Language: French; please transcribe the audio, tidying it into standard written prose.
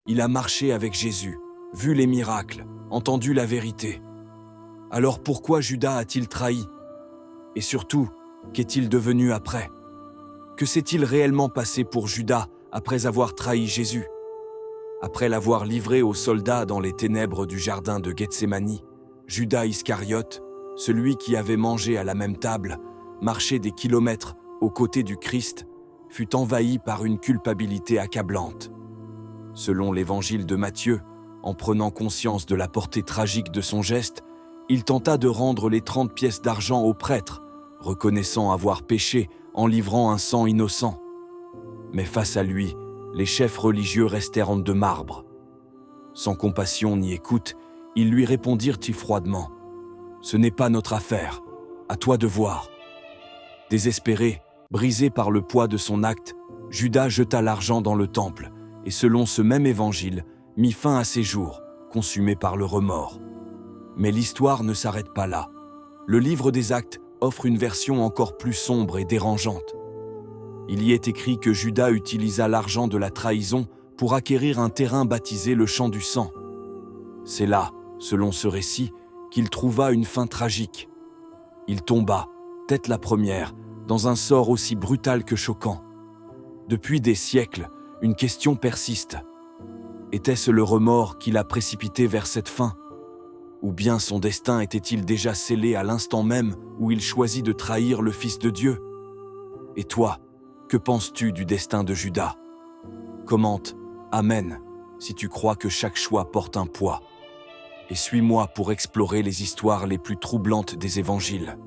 Il a marché avec Jésus, vu les miracles, entendu la vérité. Alors pourquoi Judas a-t-il trahi? Et surtout, qu'est-il devenu après? Que s'est-il réellement passé pour Judas après avoir trahi Jésus? Après l'avoir livré aux soldats dans les ténèbres du jardin de Gethsémani, Judas Iscariote, celui qui avait mangé à la même table, marché des kilomètres aux côtés du Christ, fut envahi par une culpabilité accablante. Selon l'évangile de Matthieu, en prenant conscience de la portée tragique de son geste, il tenta de rendre les 30 pièces d'argent au prêtre, reconnaissant avoir péché en livrant un sang innocent. Mais face à lui, les chefs religieux restèrent de marbre. Sans compassion ni écoute, ils lui répondirent froidement « Ce n'est pas notre affaire, à toi de voir ». Désespéré, brisé par le poids de son acte, Judas jeta l'argent dans le temple et selon ce même évangile, mit fin à ses jours, consumé par le remords. Mais l'histoire ne s'arrête pas là. Le livre des Actes offre une version encore plus sombre et dérangeante. Il y est écrit que Judas utilisa l'argent de la trahison pour acquérir un terrain baptisé le Champ du Sang. C'est là, selon ce récit, qu'il trouva une fin tragique. Il tomba, tête la première, dans un sort aussi brutal que choquant. Depuis des siècles, une question persiste. Était-ce le remords qui l'a précipité vers cette fin? Ou bien son destin était-il déjà scellé à l'instant même où il choisit de trahir le Fils de Dieu? Et toi, que penses-tu du destin de Judas? Commente « Amen » si tu crois que chaque choix porte un poids. Et suis-moi pour explorer les histoires les plus troublantes des évangiles.